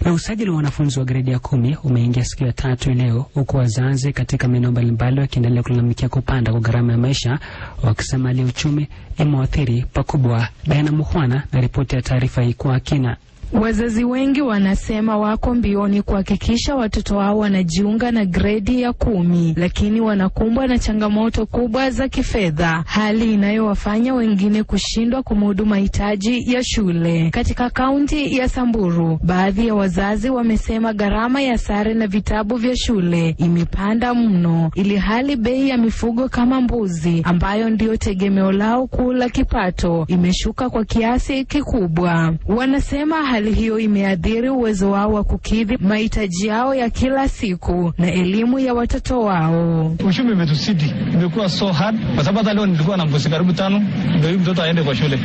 Na usajili wa wanafunzi wa gredi ya 10 umeingia siku ya 3 leo, huku wazazi katika maeneo mbalimbali wakiendelea kulalamikia kupanda kwa gharama ya maisha, wakisema hali ya uchumi imeathiri pakubwa. Diana Mukhwana na ripoti ya taarifa hii kwa kina. Wazazi wengi wanasema wako mbioni kuhakikisha watoto wao wanajiunga na gredi ya 10, lakini wanakumbwa na changamoto kubwa za kifedha, hali inayowafanya wengine kushindwa kumudu mahitaji ya shule. Katika kaunti ya Samburu, baadhi ya wazazi wamesema gharama ya sare na vitabu vya shule imepanda mno, ili hali bei ya mifugo kama mbuzi, ambayo ndio tegemeo lao kuu la kipato, imeshuka kwa kiasi kikubwa. Wanasema hali hiyo imeathiri uwezo wao wa kukidhi mahitaji yao ya kila siku na elimu ya watoto wao. Uchumi umetuzidi, imekuwa so hard kwa sababu hata leo nilikuwa na mbuzi karibu 5 ndio mtoto aende kwa shule.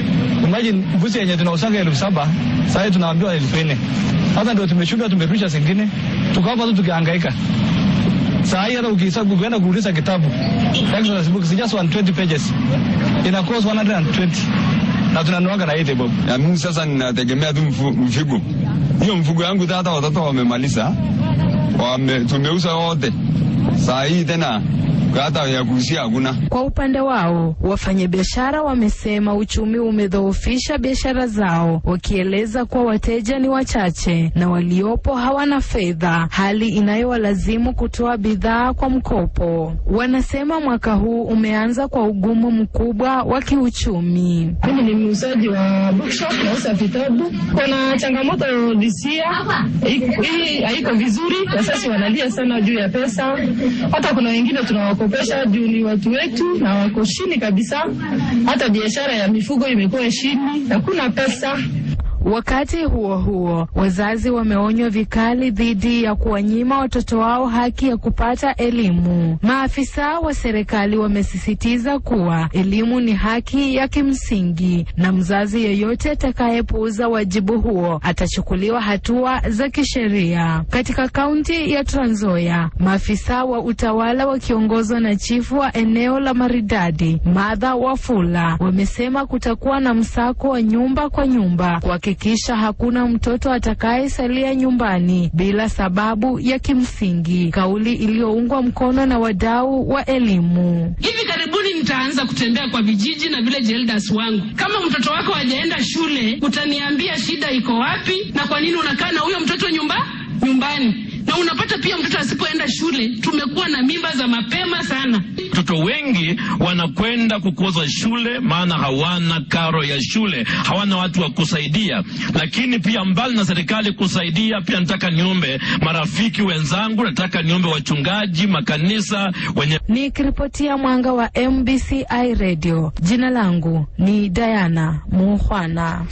Imagine mbuzi yenye tunausanga 7,000 sasa tunaambiwa 4,000. Hata ndio tumeshuka, tumerusha zingine, tukaanza tu tukihangaika. Sasa hata ukihesabu kwenda kuuliza kitabu Exodus book just 120 pages ina cost 120 na tunanuanga na 80 bob. Ya mimi sasa ninategemea tu mfugo. Hiyo mfugo yangu hata watoto wamemaliza. Tumeuza wote. Saa hii tena hata ya kuusia hakuna. Kwa upande wao, wafanyabiashara wamesema uchumi umedhoofisha biashara zao, wakieleza kuwa wateja ni wachache na waliopo hawana fedha, hali inayowalazimu kutoa bidhaa kwa mkopo. Wanasema mwaka huu umeanza kwa ugumu mkubwa wa kiuchumi. Mimi ni muuzaji wa bookshop, nauza vitabu. Kuna changamoto hii haiko vizuri, wazazi wanalia sana juu ya pesa. Hata kuna wengine tunawakopesha juu ni watu wetu na wako chini kabisa. Hata biashara ya mifugo imekuwa chini, hakuna pesa. Wakati huo huo, wazazi wameonywa vikali dhidi ya kuwanyima watoto wao haki ya kupata elimu. Maafisa wa serikali wamesisitiza kuwa elimu ni haki ya kimsingi, na mzazi yeyote atakayepuuza wajibu huo atachukuliwa hatua za kisheria. Katika kaunti ya Trans Nzoia, maafisa wa utawala wakiongozwa na chifu wa eneo la Maridadi, Martha Wafula, wamesema kutakuwa na msako wa nyumba kwa nyumba kisha hakuna mtoto atakayesalia nyumbani bila sababu ya kimsingi, kauli iliyoungwa mkono na wadau wa elimu. Hivi karibuni nitaanza kutembea kwa vijiji na village elders wangu. Kama mtoto wako hajaenda shule, utaniambia shida iko wapi na kwa nini unakaa na huyo mtoto nyumbani. Na unapata pia mtoto asipoenda shule, tumekuwa na mimba za mapema sana. Watoto wengi wanakwenda kukosa shule maana hawana karo ya shule, hawana watu wa kusaidia. Lakini pia mbali na serikali kusaidia, pia nataka niombe marafiki wenzangu, nataka niombe wachungaji, makanisa wenye. Nikiripotia Mwanga wa MBCI Radio, jina langu ni Diana Mukhwana.